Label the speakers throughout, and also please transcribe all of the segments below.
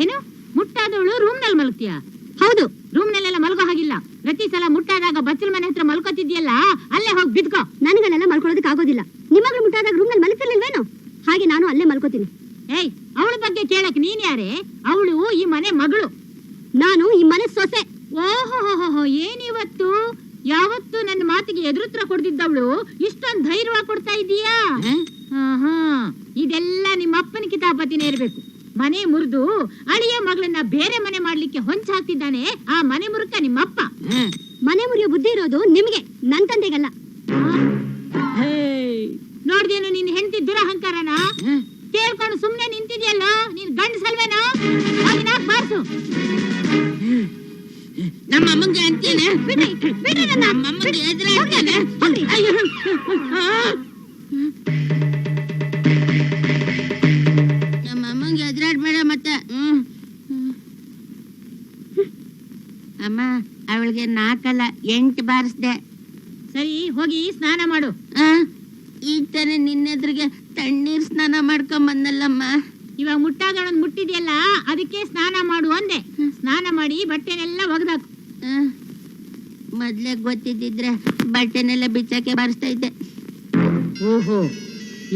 Speaker 1: ಏನು ಮುಟ್ಟಾದವಳು ರೂಮ್ ನಲ್ಲಿ ಮಲಗ್ತೀಯಾ? ಹೌದು, ರೂಮ್ ನಲ್ಲೆಲ್ಲ ಮಲ್ಗೋ ಹಾಗಿಲ್ಲ. ಪ್ರತಿ ಸಲ ಮುಟ್ಟಾದಾಗ ಬಚ್ಚಲ್ ಮನೆ ಹತ್ರ ಮಲ್ಕೋತಿದ್ಯಲ್ಲ, ಅಲ್ಲೇ ಹೋಗಿ ಬಿದ್ಕೋ.
Speaker 2: ನನಗಲ್ಲೆಲ್ಲ ಮಲ್ಕೊಳ್ಳೋದಕ್ಕೆ ಆಗೋದಿಲ್ಲ. ನಿಮ್ಮಗಳು ಮುಟ್ಟಾದಾಗ ರೂಮ್ ನಲ್ಲಿ ಮಲಗ್ತಿರ್ಲಿಲ್ವೇನು? ಹಾಗೆ ನಾನು ಅಲ್ಲೇ ಮಲ್ಕೋತೀನಿ.
Speaker 1: ಏಯ್, ಅವಳ ಬಗ್ಗೆ ಕೇಳಕ್ ನೀನ್ ಯಾರೇ? ಅವಳು ಈ ಮನೆ ಮಗಳು,
Speaker 2: ನಾನು ಈ ಮನೆ ಸೊಸೆ.
Speaker 1: ಓಹೋ, ಏನಿವತ್ತು ಯಾವತ್ತು ನನ್ನ ಮಾತಿಗೆ ಎದುರುತ್ರ ಕೊಡ್ದಿದ್ದವಳು ಇಷ್ಟೊಂದು ಧೈರ್ಯವಾಗಿ ಕೊಡ್ತಾ ಇದೀಯಾ? ಇದೆಲ್ಲ ನಿಮ್ಮ ಅಪ್ಪನ ಕಿತಾಪತಿನೇ ಇರ್ಬೇಕು. ಮನೆ ಮುರಿದು ಅಳಿಯ ಮಗಳನ್ನ ಬೇರೆ ಮನೆ ಮಾಡ್ಲಿಕ್ಕೆ ಹೊಂಚ ಹಾಕ್ತಿದ್ದಾನೆ ಆ ಮನೆ ಮುರುಕ ನಿಮ್ಮಪ್ಪ.
Speaker 2: ಮನೆ ಮುರಿಯೋ ಬುದ್ಧಿ ಇರೋದು ನಿಮ್ಗೆ, ನನ್ ತಂದೆಗಲ್ಲ.
Speaker 1: ನೋಡ್ದೇನು ನಿನ್ ಹೆಂಡತಿ ದುರಹಂಕಾರನ? ಕೇಳ್ಕೊಂಡು ಸುಮ್ನೆ ನಿಂತಿದ್ಯಲ್ಲ, ನೀನ್ ಗಂಡಸಲ್ವೇನೋ? ಬಾರ್ಸು.
Speaker 3: ನಮ್ಮ ಅಮ್ಮಂಗೆ ಅಂತೀನಿ, ನಮ್ಮ ಅಮ್ಮಂಗೆ ಎದುರಾಗ್ತಾನೆ. ನಮ್ಮ ಅಮ್ಮಂಗೆ ಎದುರಾಡ್ಬೇಡ ಮತ್ತೆ. ಅಮ್ಮ, ಅವಳಿಗೆ 4 ಅಲ್ಲ 8 ಬಾರಿಸ್ದೆ.
Speaker 1: ಸರಿ, ಹೋಗಿ ಸ್ನಾನ ಮಾಡು.
Speaker 3: ಈಗ ತಾನೆ ನಿನ್ನೆದ್ರಿಗೆ ತಣ್ಣೀರ್ ಸ್ನಾನ ಮಾಡ್ಕೊಂಡ್ ಬಂದಲ್ಲಮ್ಮ.
Speaker 1: ಇವಾಗ ಮುಟ್ಟಾದೊಳನ್ ಮುಟ್ಟಿದ್ಯಲ್ಲ, ಅದಕ್ಕೆ ಸ್ನಾನ ಮಾಡು ಅಂದೆ. ಸ್ನಾನ ಮಾಡಿ ಬಟ್ಟೆನೆಲ್ಲ ಒಗ್ದಾಕು.
Speaker 3: ಮೊದ್ಲೇ ಗೊತ್ತಿದ್ದಿದ್ರೆ ಬಟ್ಟೆನೆಲ್ಲ ಬಿಚ್ಚಾಕೆ ಬಾರಿಸ್ತಾ ಇದ್ದೆ.
Speaker 1: ಓಹೋ,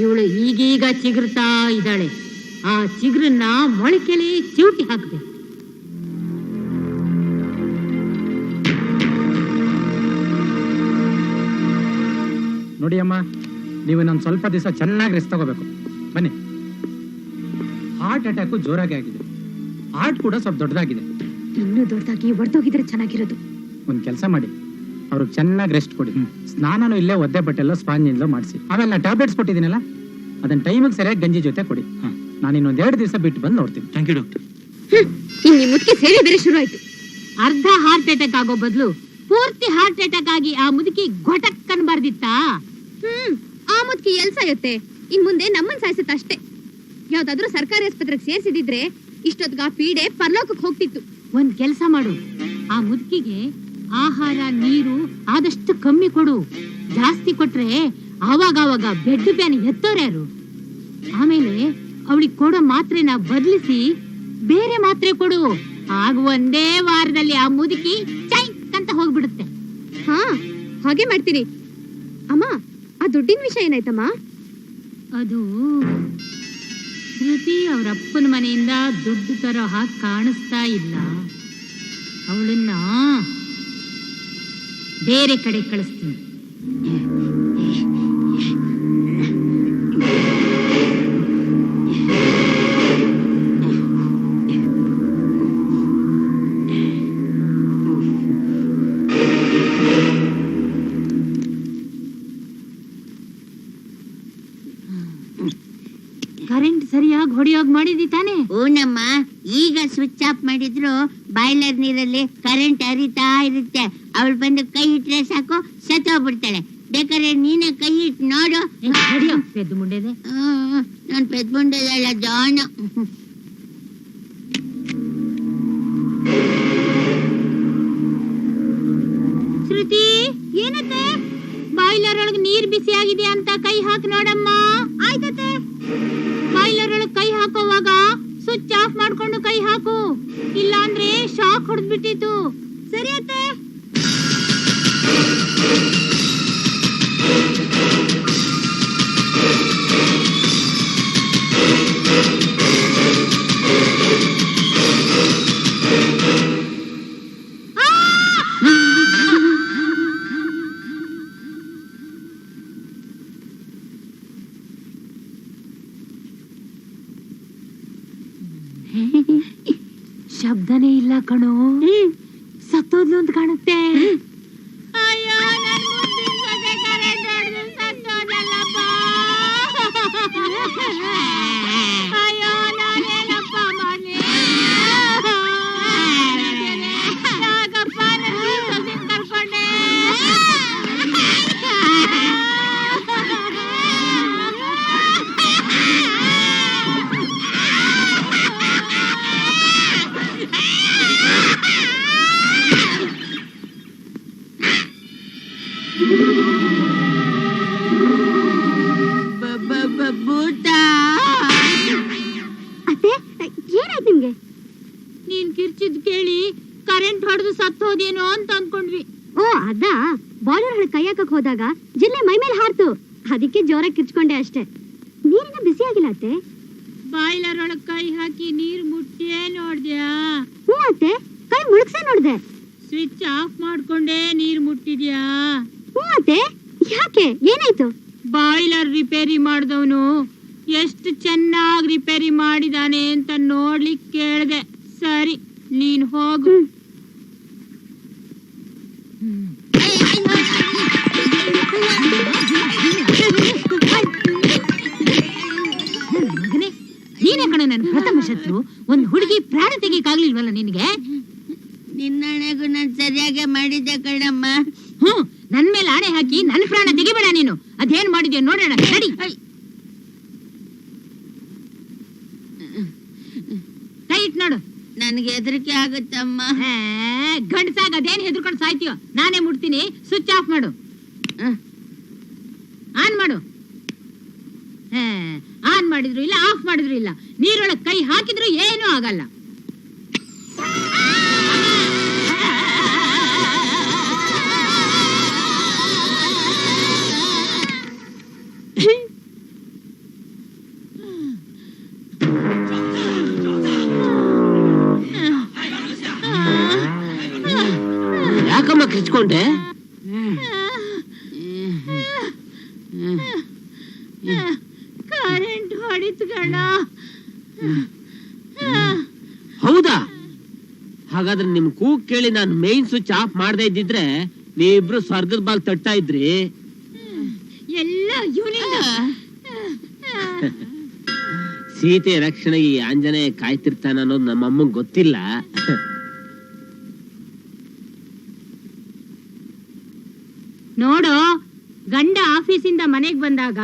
Speaker 1: ಇವಳು ಈಗೀಗ ಚಿಗುರ್ತಾ ಇದ್ದಾಳೆ. ಆ ಚಿಗುರನ್ನ ಮೊಳಕೆಲಿ ಚಿವುಟಿ ಹಾಕ್ಬೇಕು.
Speaker 4: ನೋಡಿ ಅಮ್ಮ, ನೀವು ನಾನು ಸ್ವಲ್ಪ ದಿವಸ ಚೆನ್ನಾಗಿ ರೆಸ್ಟ್ ತಗೋಬೇಕು. ಬನ್ನಿ. ಹಾರ್ಟ್ ಅಟ್ಯಾಕು ಜೋರಾಗಿ ಆಗಿದೆ, ಹಾರ್ಟ್ ಕೂಡ ಸ್ವಲ್ಪ ದೊಡ್ಡದಾಗಿದೆ.
Speaker 2: ಇನ್ನೂ ದೊಡ್ಡದಾಗಿ ಒಡೆದೋಗಿದ್ರೆ ಚೆನ್ನಾಗಿರೋದು.
Speaker 4: ಒಂದು ಕೆಲಸ ಮಾಡಿ, ಅವ್ರಿಗೆ ಚೆನ್ನಾಗಿ ರೆಸ್ಟ್ ಕೊಡಿ. ಸ್ನಾನನೂ ಇಲ್ಲೇ ಒದ್ದೆ ಬಟ್ಟೆಲ್ಲ ಸ್ಪಾಂಜಿಂದ ಮಾಡಿಸಿ. ಆಮೇಲೆ ನಾನು ಟ್ಯಾಬ್ಲೆಟ್ಸ್ ಕೊಟ್ಟಿದ್ದೀನಲ್ಲ, ಅದನ್ನ ಟೈಮಿಗೆ ಸರಿಯಾಗಿ ಗಂಜಿ ಜೊತೆ ಕೊಡಿ. ನಾನು ಇನ್ನೊಂದು 2 ದಿವಸ ಬಿಟ್ಟು ಬಂದು ನೋಡ್ತೀನಿ.
Speaker 5: Thank you doctor.
Speaker 2: ಇನ್ನು ಮುದುಕಿ ಸೇವೆ ಬೇರೆ ಶುರು ಆಯ್ತು.
Speaker 1: ಅರ್ಧ ಹಾರ್ಟ್ ಅಟ್ಯಾಕ್ ಆಗೋ ಬದಲು ಪೂರ್ತಿ ಹಾರ್ಟ್ ಅಟ್ಯಾಕ್ ಆಗಿ ಆ ಮುದುಕಿ ಘಟಕ್ ಅನ್ಬಾರ್ದಿತ್ತಾ?
Speaker 2: ಆ ಮುದುಕಿ ಎಲ್ ಸಾಯುತ್ತೆ, ಇನ್ ಮುಂದೆ ನಮ್ಮನ್ ಸಾಯಿಸುತ್ತ ಅಷ್ಟೇ. ಯಾವ್ದಾದ್ರು ಸರ್ಕಾರಿ ಆಸ್ಪತ್ರೆಗೆ ಸೇರ್ಸಿದಿದ್ರೆ ಇಷ್ಟೊತ್ತಿಗೆ ಆ ಪೀಡೆ ಪರಲೋಕಕ್ಕೆ ಹೋಗ್ತಿತ್ತು.
Speaker 1: ಒಂದ್ ಕೆಲಸ ಮಾಡು, ಆ ಮುದುಕಿಗೆ ಆಹಾರ ನೀರು ಆದಷ್ಟು ಕಮ್ಮಿ ಕೊಡು. ಜಾಸ್ತಿ ಕೊಟ್ರೆ ಆವಾಗ ಬೆಡ್ ಪ್ಯಾನ್ ಎತ್ತೋರ್ಯಾರು. ಆಮೇಲೆ ಅವಳಿಗೆ ಕೊಡೋ ಮಾತ್ರೆನ ಬದಲಿಸಿ ಬೇರೆ ಮಾತ್ರೆ ಕೊಡು. ಆಗ ಒಂದೇ ವಾರದಲ್ಲಿ ಆ ಮುದುಕಿ ಚೈಕ್ ಅಂತ ಹೋಗ್ಬಿಡುತ್ತೆ.
Speaker 2: ಹಾ, ಹಾಗೆ ಮಾಡ್ತೀನಿ. ಅಮ್ಮ, ಆ ದುಡ್ಡಿನ ವಿಷಯ ಏನಾಯ್ತಮ್ಮ?
Speaker 1: ಅದು ಶ್ರುತಿ ಅವ್ರ ಅಪ್ಪನ ಮನೆಯಿಂದ ದುಡ್ಡು ತರೋ ಹಾಗೆ ಕಾಣಿಸ್ತಾ ಇಲ್ಲ. ಅವಳನ್ನ ಬೇರೆ ಕಡೆ ಕಳಿಸ್ತೀನಿ. ಕರೆಂಟ್ ಸರಿಯಾಗಿ ಹೊಡೆಯೋಗ್ ಮಾಡಿದಿ ತಾನೆ?
Speaker 3: ಓನಮ್ಮ, ಈಗ ಸ್ವಿಚ್ ಆಫ್ ಮಾಡಿದ್ರು ಬಾಯ್ಲರ್ ನೀರಲ್ಲಿ ಕರೆಂಟ್ ಹರಿತಾ ಇರುತ್ತೆ. ಅವಳು ಬಂದು ಕೈ ಇಟ್ರೆ ಸಾಕು, ಸತ್ತೋಗ್ಬಿಡ್ತಾಳೆ. ಬೇಕಾದ್ರೆ ನೀನೆ ಕೈ ಇಟ್ಟು ನೋಡು.
Speaker 1: ಪೆದ್ದು ಮುಂಡೆದೆ.
Speaker 3: ನಾನ್ ಪೆದ್ ಮುಂಡೆದಲ್ಲ, ಜಾಣ.
Speaker 1: ಶ್ರುತಿ, ಏನತ್ತೆ? ಬಾಯ್ಲರ್ ಒಳಗೆ ನೀರ್ ಬಿಸಿ ಆಗಿದೆ ಅಂತ ಕೈ ಹಾಕಿ ನೋಡಮ್ಮ. ಆಯ್ತತೆ. ಬಾಯ್ಲರ್ ಒಳಗೆ ಕೈ ಹಾಕೋವಾಗ ಸ್ವಿಚ್ ಆಫ್ ಮಾಡ್ಕೊಂಡು ಕೈ ಹಾಕು, ಇಲ್ಲ ಅಂದ್ರೆ ಶಾಕ್ ಹೊಡೆದ್ಬಿಟ್ಟಿತ್ತು. ಸರಿ ಅತ್ತೆ. ಶಬ್ದನೇ ಇಲ್ಲ ಕಣೋ, ಸತ್ತೋದ್ಲು ಅಂತ ಕಾಣುತ್ತೆ. ಅಯ್ಯೋ, ನನ್ ಮುದ್ದಿನ ಸೊಸೆ ಕರೆಂಟ್ ಹೊಡೆದು ಸತ್ತೋದಲ್ಲಪ್ಪ. ಅಯ್ಯೋ, ನಾನೇನಪ್ಪ ಮಾಡ್ಲಿ? ಯಾಕಪ್ಪ ನನ್ನ ಸೊಸೆ ಕರ್ಕೊಂಡೆ?
Speaker 3: ಭೂತ
Speaker 2: ನಿಂಗೆ?
Speaker 1: ನೀನ್ ಕಿರ್ಚಿದ್ ಕೇಳಿ ಕರೆಂಟ್ ಹೊಡೆದು ಸತ್ತೋದೇನೋ ಅಂತ ಅನ್ಕೊಂಡ್ವಿ.
Speaker 2: ಓ ಅದಾ, ಬಾಯ್ಲರ್ ಹೊಳಗೆ ಕೈ ಹಾಕಕ್ ಹೋದಾಗ ಜಿಲ್ಲೆ ಮೈ ಮೇಲೆ ಹಾರ್ತು, ಅದಕ್ಕೆ ಜೋರಾಗಿ ಕಿರ್ಚ್ಕೊಂಡೆ ಅಷ್ಟೇ. ನೀರಿನ ಬಿಸಿ ಆಗಿಲ್ಲ ಅತ್ತೆ?
Speaker 1: ಬಾಯ್ಲರ್ ಒಳಗ್ ಕೈ ಹಾಕಿ ನೀರ್ ಮುಟ್ಟಿಯೇ ನೋಡ್ದ್ಯಾ?
Speaker 2: ಹ್ಞೂ ಅತ್ತೆ, ಕೈ ಮುಳುಗ್ಸೇ ನೋಡ್ದೆ.
Speaker 1: ಸ್ವಿಚ್ ಆಫ್ ಮಾಡ್ಕೊಂಡೇ ನೀರ್ ಮುಟ್ಟಿದ್ಯಾ?
Speaker 2: ಹ್ಞೂ ಅತ್ತೆ, ಯಾಕೆ ಏನಾಯ್ತು?
Speaker 1: ಬಾಯ್ಲರ್ ರಿಪೇರಿ ಮಾಡಿದವನು ಎಷ್ಟು ಚೆನ್ನಾಗಿ ರಿಪೇರಿ ಮಾಡಿದಾನೆ ಅಂತ ನೋಡ್ಲಿಕ್ಕೆ ಕೇಳ್ದೆ. ಸರಿ, ನೀನ್ ಹೋಗು. ಮಗನೇ, ನೀನೇ ಕಣ ನನ್ನ ಪ್ರಥಮ ಶತ್ರು. ಒಂದ್ ಹುಡುಗಿ ಪ್ರಾಣ ತೆಗಿಯಕ್ಕಾಗ್ಲಿಲ್ವಲ್ಲ ನಿನ್ಗೆ?
Speaker 3: ನಿನ್ನಣೆಗೂ ನಾನ್ ಸರಿಯಾಗಿ ಮಾಡಿದ್ದೆ ಕಣಮ್ಮ.
Speaker 1: ಹ್ಮ್, ನನ್ ಮೇಲೆ ಆಣೆ ಹಾಕಿ ನನ್ ಪ್ರಾಣ ತೆಗಿಬೇಡ ನೀನು. ಅದೇನ್ ಮಾಡಿದ್ಯೋ ನೋಡೋಣ, ನಡಿ. ಕೈ ಇಟ್ ನೋಡು.
Speaker 3: ನನ್ಗೆ ಹೆದರಿಕೆ ಆಗುತ್ತಮ್ಮ.
Speaker 1: ಗಂಡಸಾಗ ಅದೇನ್ ಹೆದರ್ಕೊಂಡು ಸಾಯ್ತೀಯೋ? ನಾನೇ ಮುಟ್ತೀನಿ. ಸ್ವಿಚ್ ಆಫ್ ಮಾಡು. ಆನ್ ಮಾಡು. ಆನ್ ಮಾಡಿದ್ರು ಇಲ್ಲ, ಆಫ್ ಮಾಡಿದ್ರು ಇಲ್ಲ. ನೀರೊಳಗ್ ಕೈ ಹಾಕಿದ್ರು ಏನೂ ಆಗಲ್ಲ.
Speaker 5: ಯಾಕಮ್ಮ ಕಿರ್ಚ್ಕೊಂಡೆ?
Speaker 1: ಕರೆಂಟ್ ಹೊಡಿತು ಗಣ.
Speaker 5: ಹೌದಾ? ಹಾಗಾದ್ರೆ ನಿಮ್ ಕೂಗ್ ಕೇಳಿ ನಾನು ಮೇನ್ ಸ್ವಿಚ್ ಆಫ್ ಮಾಡದೇ ಇದ್ದಿದ್ರೆ ನೀವಿಬ್ರು ಸ್ವರ್ಗದ ಬಾಲ್ ತಟ್ತಾ ಇದ್ರಿ.
Speaker 1: ಎಲ್ಲ ಇವನಿಂದ.
Speaker 5: ಸೀತೆ ರಕ್ಷಣೆಗೆ ಈ ಆಂಜನೇಯ ಕಾಯ್ತಿರ್ತಾನ ಅನ್ನೋದು ನಮ್ಮ ಅಮ್ಮಂಗ್ ಗೊತ್ತಿಲ್ಲ.
Speaker 1: ನೋಡು, ಗಂಡ ಆಫೀಸಿಂದ ಮನೆಗ್ ಬಂದಾಗ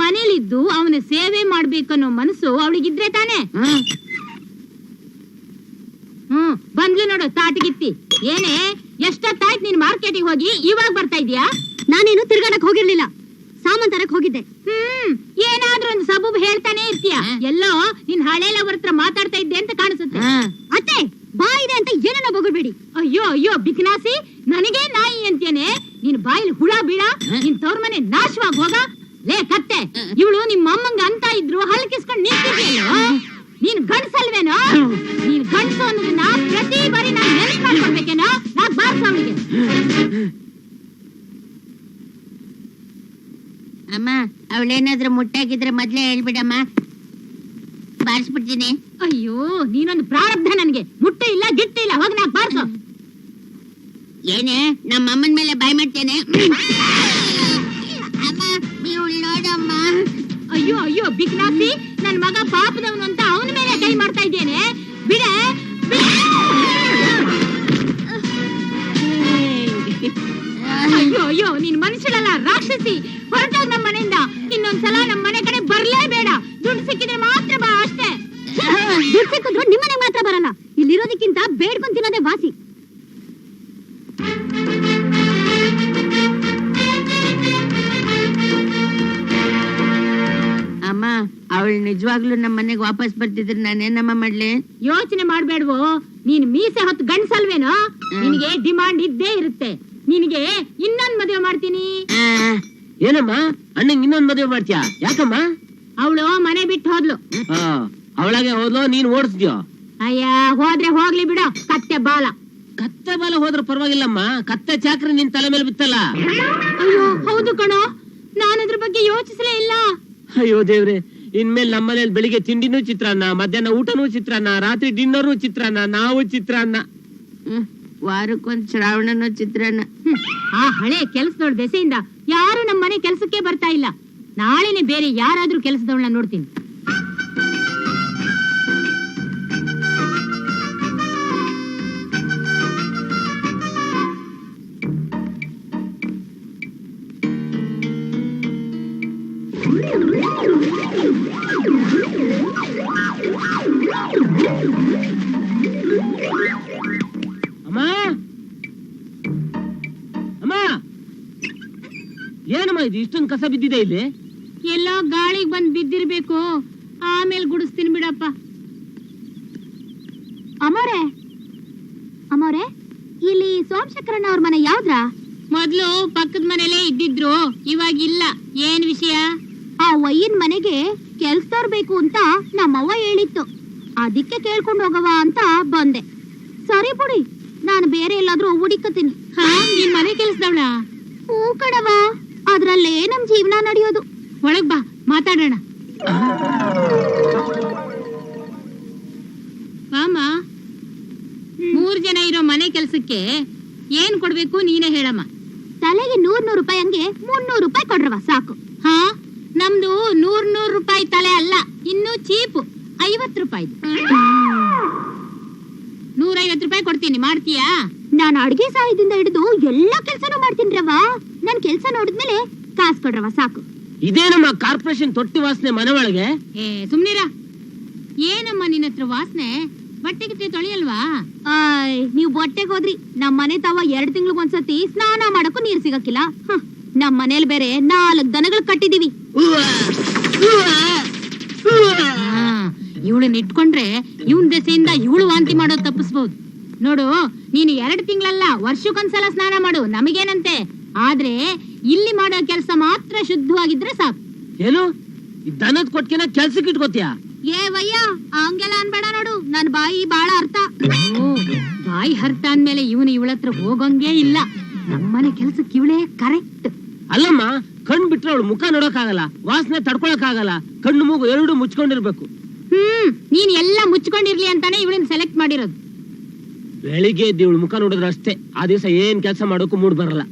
Speaker 1: ಮನೇಲಿದ್ದು ಅವನ ಸೇವೆ ಮಾಡ್ಬೇಕನ್ನೋ ಮನಸ್ಸು ಅವಳಿಗಿದ್ರೆ ತಾನೆ. ಬಂದ್ಲು ನೋಡು ತಾಟಗಿತ್ತಿ. ಏನೇ, ಎಷ್ಟೊತ್ತಾಯ್ತು ನೀನ್ ಮಾರ್ಕೆಟಿಗೆ ಹೋಗಿ ಇವಾಗ ಬರ್ತಾ ಇದೀಯಾ?
Speaker 2: ನಾನೇನು ತಿರ್ಗಾಡಕ್ ಹೋಗಿರ್ಲಿಲ್ಲ, ಸಾಮಾನ್ ತರಕ್ ಹೋಗಿದ್ದೆ.
Speaker 1: ಏನಾದ್ರೂ ಒಂದು ಸಬೂಬ್ ಹೇಳ್ತಾನೆ ಇರ್ತೀಯ. ಎಲ್ಲೋ ನಿನ್ ಹಳೆ ಲವರ್ ಹತ್ರ ಮಾತಾಡ್ತಾ ಇದ್ದೆ ಅಂತ ಕಾಣಿಸುತ್ತೆ.
Speaker 2: ಅತ್ತೆ, ಬಾ ಇದೆ ಅಂತ ಏನೇನೋ ಬೊಗಳ್ಬೇಡಿ.
Speaker 1: ಅಯ್ಯೋ ಅಯ್ಯೋ ಬಿಕ್ನಾಸಿ, ನನಗೆ ನಾಯಿ ಅಂತೇನೆ. ನೀನ್ ಬಾಯಿಲ್ ಹುಳ ಬೀಳ, ನಿನ್ ತವ್ರ ಮನೆ ನಾಶವಾಗಿ ಹೋಗ. ಲೇ ಕತ್ತೆ, ಇವಳು ನಿಮ್ಮ ಅಮ್ಮಂಗ ಅಂತ ಇದ್ರು ಹಲ್ಕಿಸ್ಕೊಂಡ್ ನಿಂತಿದ್ಯಲ್ಲ. ನೀನ್ ಗಂಡ್ಸಲ್ವೇನೋ? ನೀನ್ ಗಂಡ್ಸು ಅನ್ನೋದನ್ನ ಪ್ರತಿ ಬಾರಿ ನಾನ್ ನೆನಪು ಮಾಡ್ಕೊಳ್ಬೇಕೇನೋ? ನಾಕ್ ಬಾರ್ಸ ಅವಳಿಗೆ.
Speaker 3: ಅಮ್ಮ, ಅವಳೇನಾದ್ರೂ ಮುಟ್ಟಾಗಿದ್ರೆ ಮೊದ್ಲೇ ಹೇಳ್ಬಿಡಮ್ಮ, ಬಾರಿಸ್ಬಿಡ್ತೀನಿ.
Speaker 1: ಅಯ್ಯೋ, ನೀನೊಂದು ಪ್ರಾರಬ್ಧ. ನನ್ಗೆ ಮುಟ್ಟೆ ಇಲ್ಲ ಗಿಟ್ಟೆ ಇಲ್ಲ. ಹೋಗಿ ನಾಕ್ ಬಾರ್ಸು.
Speaker 3: ಏನೇ, ನಮ್ಮ ಅಮ್ಮನ ಮೇಲೆ ಬಾಯ್ ಮಾಡ್ತೇನೆ. ಅಮ್ಮ, ನೀವು ನೋಡಮ್ಮ.
Speaker 1: ಅಯ್ಯೋ ಅಯ್ಯೋ ಬಿಕ್ನಾಸಿ, ನನ್ ಮಗ ಪಾಪದವನು ಅಂತ ಅವನ ಮೇಲೆ ಕೈ ಮಾಡ್ತಾ ಇದ್ದೇನೆ. ಬಿಡೆ. ಅಯ್ಯೋ ಅಯ್ಯೋ, ನೀನ್ ಮನುಷ್ಯಳಲ್ಲ, ರಾಕ್ಷಸಿ. ಹೊರಟಾಗ ನಮ್ಮ ಮನೆಯಿಂದ. ಇನ್ನೊಂದ್ಸಲ ನಮ್ಮ ಮನೆ ಕಡೆ ಬರ್ಲೇಬೇಡ. ದುಡ್ಡು ಸಿಕ್ಕಿದ್ರೆ ಮಾತ್ರ ಬಾ, ಅಷ್ಟೇ.
Speaker 2: ದುಡ್ಡು ಸಿಕ್ಕಿದ್ರು ನಿಮ್ಮನೆ ಮಾತ್ರ ಬರಲ್ಲ. ಇಲ್ಲಿರೋದಕ್ಕಿಂತ ಬೇಡ್ಕೊಂಡ್ ತಿನ್ನೋದೇ ವಾಸಿ.
Speaker 3: ಅಮ್ಮ, ಅವಳು ನಿಜವಾಗ್ಲೂ ನಮ್ಮ ಮನೆಗೆ ವಾಪಸ್ ಬರ್ತಿದ್ರೆ ನಾನೇನಮ್ಮ ಮಾಡ್ಲಿ?
Speaker 1: ಯೋಚನೆ ಮಾಡ್ಬೇಡ್ವೋ. ನೀನ್ ಮೀಸೆ ಹೊತ್ತು ಗಂಡ್ಸಲ್ವೇನೋ? ನಿನಗೆ ಡಿಮಾಂಡ್ ಇದ್ದೇ ಇರುತ್ತೆ. ನಿನಗೆ ಇನ್ನೊಂದ್ ಮದುವೆ ಮಾಡ್ತೀನಿ.
Speaker 5: ಏನಮ್ಮ, ಅಣ್ಣಂಗ್ ಇನ್ನೊಂದ್ ಮದುವೆ ಮಾಡ್ತೀಯಾ? ಯಾಕಮ್ಮ?
Speaker 1: ಅವಳು ಮನೆ ಬಿಟ್ಟು ಹೋದ್ಲು.
Speaker 5: ಅವಳಾಗೆ ಹೋದ್ಲು, ನೀನ್ ಓಡಿಸ್ದ್ಯೋ?
Speaker 1: ಅಯ್ಯ, ಹೋದ್ರೆ ಹೋಗ್ಲಿ ಬಿಡ, ಕತ್ತೆ ಬಾಲ.
Speaker 5: ಕತ್ತೆ ಬಾಲ ಹೋದ್ರ ಪರವಾಗಿಲ್ಲಮ್ಮ, ಕತ್ತೆ ಚಾಕ್ರಿ ನಿನ್ ತಲೆ ಮೇಲೆ ಬಿತ್ತಲ್ಲ.
Speaker 1: ಅಯ್ಯೋ ಹೌದು ಕಣೋ, ನಾನದ್ರ ಬಗ್ಗೆ ಯೋಚಿಸಲೇ ಇಲ್ಲ.
Speaker 5: ಅಯ್ಯೋ ದೇವ್ರೆ, ಇನ್ಮೇಲೆ ನಮ್ಮನೇಲಿ ಬೆಳಿಗ್ಗೆ ತಿಂಡಿನೂ ಚಿತ್ರಾನ್ನ, ಮಧ್ಯಾಹ್ನ ಊಟನೂ ಚಿತ್ರಾನ್ನ, ರಾತ್ರಿ ಡಿನ್ನರು ಚಿತ್ರಾನ್ನ, ನಾವು ಚಿತ್ರಾನ್ನ.
Speaker 3: ವಾರಕ್ಕೊಂದ್ ಶ್ರಾವಣನೋ ಚಿತ್ರಾನ್ನ.
Speaker 1: ಆ ಹಳೆ ಕೆಲ್ಸದವಳ ದೆಸೆಯಿಂದ ಯಾರು ನಮ್ಮ ಮನೆ ಕೆಲ್ಸಕ್ಕೆ ಬರ್ತಾ ಇಲ್ಲ. ನಾಳೆನೆ ಬೇರೆ ಯಾರಾದ್ರೂ ಕೆಲ್ಸದವಳನ್ನ ನೋಡ್ತೀನಿ.
Speaker 5: ಅಮ್ಮ, ಅಮ್ಮ, ಏನಮ್ಮ ಇದು ಇಷ್ಟೊಂದು ಕಸ ಬಿದ್ದಿದೆ ಇಲ್ಲಿ?
Speaker 1: ಎಲ್ಲೋ ಗಾಳಿಗೆ ಬಂದ್ ಬಿದ್ದಿರ್ಬೇಕು. ಆಮೇಲೆ ಗುಡಿಸ್ತೀನಿ ಬಿಡಪ್ಪ.
Speaker 2: ಅಮ್ಮೋರೆ ಅಮ್ಮೋರೆ, ಇಲ್ಲಿ ಸೋಮಶೇಖರಣ್ಣ ಅವ್ರ ಮನೆ ಯಾವ್ದ್ರ?
Speaker 1: ಮೊದ್ಲು ಪಕ್ಕದ ಮನೇಲೇ ಇದ್ದಿದ್ರು, ಇವಾಗ ಇಲ್ಲ. ಏನ್ ವಿಷಯ?
Speaker 2: ಆ ವಯ್ಯನ್ ಮನೆಗೆ ಕೆಲ್ಸದವ್ರ್ ಬೇಕು ಅಂತ ನಮ್ಮವ್ವ ಹೇಳಿತ್ತು. ಅದಕ್ಕೆ ಕೇಳ್ಕೊಂಡು ಹೋಗವ ಅಂತ ಬಂದೆ. ಸರಿ ಬಿಡಿ, ನಾನು ಬೇರೆ ಎಲ್ಲಾದ್ರೂ ಹುಡುಕತೀನಿ.
Speaker 1: ಹಾ, ನಿನ್ ಮನೆ ಕೆಲ್ಸದವಳ?
Speaker 2: ಹೂ ಕಣವ, ಅದ್ರಲ್ಲೇ ನಮ್ ಜೀವನ ನಡೆಯೋದು.
Speaker 1: ಒಳಗ್ ಬಾ, ಮಾತಾಡೋಣ. ಮಾಮ, 3 ಜನ ಇರೋ ಮನೆ ಕೆಲ್ಸಕ್ಕೆ ಏನ್ ಕೊಡ್ಬೇಕು ನೀನೇ ಹೇಳಮ್ಮ.
Speaker 2: ತಲೆಗೆ 100 ರೂಪಾಯಿ ಹಂಗೆ 300 ರೂಪಾಯಿ ಕೊಡ್ರವ ಸಾಕು.
Speaker 1: ಹಾ, ನಮ್ದು 100 ರೂಪಾಯಿ ತಲೆ ಅಲ್ಲ, ಇನ್ನೂ ಚೀಪು, 50 ರೂಪಾಯಿ. 150 ರೂಪಾಯಿ ಕೊಡ್ತೀನಿ, ಮಾಡ್ತೀಯಾ?
Speaker 2: ನಾನು ಅಡ್ಗೆ ಸಹಾಯದಿಂದ ಹಿಡಿದು ಎಲ್ಲಾ ಕೆಲ್ಸನೂ ಮಾಡ್ತೀನಿ ರವ. ನನ್ ಕೆಲ್ಸ ನೋಡಿದ್ಮೇಲೆ ಕಾಸು ಕೊಡ್ರವ ಸಾಕು.
Speaker 5: ಇದೇನಮ್ಮ ಕಾರ್ಪೊರೇಷನ್ ತೊಟ್ಟಿ ವಾಸನೆ ಮನೆ ಒಳಗೆ?
Speaker 1: ಏ ಸುಮ್ನಿರ. ಏನಮ್ಮ ನಿನ್ನ ಹತ್ರ ವಾಸನೆ? ಬಟ್ಟೆ ಗಿಟ್ಟೆ ತೊಳಿಯಲ್ವಾ?
Speaker 2: ನೀವ್ ಬಟ್ಟೆಗೆ ಹೋದ್ರಿ, ನಮ್ ಮನೆ ತಾವ 2 ತಿಂಗ್ಳಿಗೊಂದ್ಸತಿ ಸ್ನಾನ ಮಾಡಕ್ಕೂ ನೀರ್ ಸಿಗಕ್ಕಿಲ್ಲ. ನಮ್ ಮನೇಲಿ ಬೇರೆ 4 ದನಗಳು ಕಟ್ಟಿದೀವಿ.
Speaker 1: ಇವಳನ್ನ ಇಟ್ಕೊಂಡ್ರೆ ಇವನ್ ದೆಸೆಯಿಂದ ಇವಳು ವಾಂತಿ ಮಾಡೋದು ತಪ್ಪಿಸ್ಬೋದು. ನೋಡು, ನೀನು 2 ತಿಂಗಳಲ್ಲ, ವರ್ಷಕ್ಕೊಂದ್ಸಲ ಸ್ನಾನ ಮಾಡು, ನಮಗೇನಂತೆ. ಆದ್ರೆ ಇಲ್ಲಿ ಮಾಡೋ ಕೆಲಸ ಮಾತ್ರ ಶುದ್ಧವಾಗಿದ್ರೆ ಸಾಕು.
Speaker 5: ಏನು ಈ ದನದ ಕೊಟ್ಕೆನ ಕೆಲ್ಸಕ್ಕೆ ಇಟ್ಕೋತೀಯಾ?
Speaker 2: ಏ ವಯ್ಯ, ಹಂಗೆಲ್ಲ ಅನ್ಬೇಡ ನೋಡು, ನನ್ ಬಾಯಿ ಬಾಳ ಅರ್ಥ.
Speaker 1: ಓ, ಬಾಯಿ ಹರ್ತ ಅಂದ್ಮೇಲೆ ಇವನು ಇವಳ ಹತ್ರ ಹೋಗಂಗೇ ಇಲ್ಲ. ನಮ್ಮನೆ ಕೆಲ್ಸಕ್ಕೆ ಇವಳೇ ಕರೆಕ್ಟ್.
Speaker 5: ಅಲ್ಲಮ್ಮ, ಕಣ್ ಬಿಟ್ರೆ ಅವಳು ಮುಖ ನೋಡಕ್ ಆಗಲ್ಲ, ವಾಸನೆ ತಡ್ಕೊಳಕ್ ಆಗಲ್ಲ, ಕಣ್ಣು ಮೂಗು 2 ಮುಚ್ಕೊಂಡಿರ್ಬೇಕು.
Speaker 1: ನೀನ್ ಎಲ್ಲ ಮುಚ್ಕೊಂಡಿರ್ಲಿ ಅಂತಾನೆ ಇವಳನ್ನ ಸೆಲೆಕ್ಟ್ ಮಾಡಿರೋದು.
Speaker 5: ಬೆಳಿಗ್ಗೆ ಎದ್ದು ಇವಳು ಮುಖ ನೋಡಿದ್ರೆ ಅಷ್ಟೇ, ಆ ದಿವಸ ಏನ್ ಕೆಲಸ ಮಾಡೋಕು ಮೂಡ್ ಬರಲ್ಲ.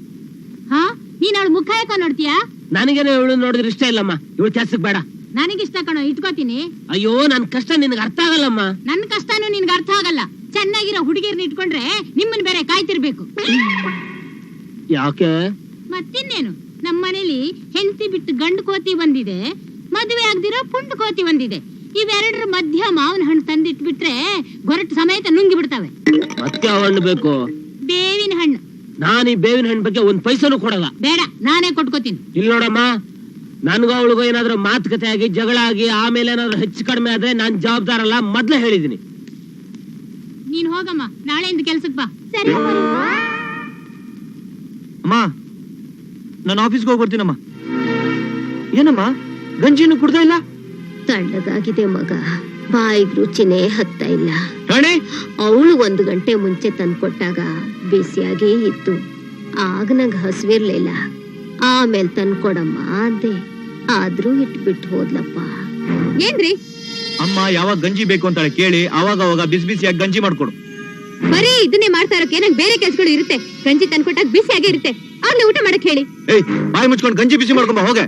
Speaker 1: ಹಾ, ನೀನ್ ಅವಳ ಮುಖ ಯಾಕೋ ನೋಡ್ತೀಯಾ?
Speaker 5: ನನಗೇನೋ ಇವಳು ನೋಡಿದ್ರೆ ಇಷ್ಟ ಇಲ್ಲಮ್ಮ, ಇವಳು ಕೆಲ್ಸಕ್ಕೆ ಬೇಡ.
Speaker 1: ನನಗಿಷ್ಟ ಕಣೋ, ಇಟ್ಕೋತೀನಿ.
Speaker 5: ಅಯ್ಯೋ, ನನ್ ಕಷ್ಟ ನಿನಗೆ ಅರ್ಥ ಆಗಲ್ಲಮ್ಮ.
Speaker 1: ನನ್ ಕಷ್ಟನೂ ನಿನ್ಗೆ ಅರ್ಥ ಆಗಲ್ಲ. ಚೆನ್ನಾಗಿರೋ ಹುಡುಗಿರ್ನ ಇಟ್ಕೊಂಡ್ರೆ ನಿಮ್ಮನ್ ಬೇರೆ ಕಾಯ್ತಿರ್ಬೇಕು.
Speaker 5: ಯಾಕೆ?
Speaker 1: ಮತ್ತಿನ್ನೇನು, ನಮ್ಮನೇಲಿ ಹೆಂಡತಿ ಬಿಟ್ಟು ಗಂಡು ಕೋತಿ ಬಂದಿದೆ, ಮದುವೆ ಆಗ್ದಿರೋ ಪುಂಡು ಕೋತಿ ಬಂದಿದೆ. ಇವೆರಡರ ಮಧ್ಯ ಮಾವಿನ ಹಣ್ಣು ತಂದಿಟ್ಬಿಟ್ರೆ ಗೊರಟು ಸಮೇತ ನುಂಗಿ ಬಿಡ್ತಾವೆ.
Speaker 5: ಮತ್ತೆ ಯಾವ ಹಣ್ಣು ಬೇಕು?
Speaker 1: ಬೇವಿನ ಹಣ್ಣು.
Speaker 5: ನಾನು ಈ ಬೇವಿನ ಹಣ್ಣು ಬಗ್ಗೆ 1 ಪೈಸನೂ ಕೊಡಲ್ಲ.
Speaker 1: ಬೇಡ, ನಾನೇ ಕೊಟ್ಕೋತೀನಿ.
Speaker 5: ಇಲ್ಲಿ ನೋಡಮ್ಮ, ನನ್ಗೂ ಅವಳಿಗೂ ಏನಾದ್ರೂ ಮಾತುಕತೆ ಆಗಿ ಜಗಳ ಆಗಿ ಆಮೇಲೆ ಏನಾದ್ರೂ ಹೆಚ್ಚು ಕಡಿಮೆ ಆದ್ರೆ ನಾನ್ ಜವಾಬ್ದಾರ ಅಲ್ಲ, ಮೊದ್ಲೇ ಹೇಳಿದೀನಿ.
Speaker 1: ನೀನ್ ಹೋಗಮ್ಮ, ನಾಳೆಯಿಂದ ಕೆಲ್ಸಕ್ ಬಾ.
Speaker 2: ಸರಿ
Speaker 6: ಅಮ್ಮ, ನಾನು ಆಫೀಸ್ಗೆ ಹೋಗಿ ಬರ್ತೀನಮ್ಮ. ಏನಮ್ಮ, ಗಂಜಿನೂ ಕುಡ್ತಾ ಇಲ್ಲ?
Speaker 7: ತಣ್ಣಗಾಗಿದೆ ಮಗ, ಬಾಯಿಗೆ ರುಚಿನೇ ಹತ್ತಾ ಇಲ್ಲ.
Speaker 6: ರಾಣಿ,
Speaker 7: ಅವಳು 1 ಗಂಟೆ ಮುಂಚೆ ತಂದ್ಕೊಟ್ಟಾಗ ಬಿಸಿಯಾಗೇ ಇತ್ತು. ಆಗ ನಂಗೆ ಹಸಿವಿರ್ಲಿಲ್ಲ. ಆಮೇಲೆ ತಂದ್ಕೊಡಮ್ಮ ಅಂದೆ, ಆದ್ರೂ ಇಟ್ಬಿಟ್ಟು ಹೋದ್ಲಪ್ಪ.
Speaker 2: ಏನ್ರಿ
Speaker 6: ಅಮ್ಮ ಯಾವಾಗ ಗಂಜಿ ಬೇಕು ಅಂತಾಳೆ ಕೇಳಿ, ಅವಾಗ ಅವಾಗ ಬಿಸಿ ಬಿಸಿಯಾಗಿ ಗಂಜಿ ಮಾಡ್ಕೊಡು.
Speaker 2: ಬರೀ ಇದನ್ನೇ ಮಾಡ್ತಾ ಇರೋಕೆ ನಂಗೆ ಬೇರೆ ಕೆಲ್ಸಗಳು ಇರುತ್ತೆ. ಗಂಜಿ ತಂದ್ಕೊಟ್ಟಾಗ ಬಿಸಿಯಾಗೇ ಇರುತ್ತೆ, ಆಗ್ಲೇ ಊಟ ಮಾಡಕ್ ಹೇಳಿ.
Speaker 6: ಏಯ್, ಬಾಯಿ ಮುಚ್ಕೊಂಡು ಗಂಜಿ ಬಿಸಿ ಮಾಡ್ಕೊಂಬ ಹೋಗೆ.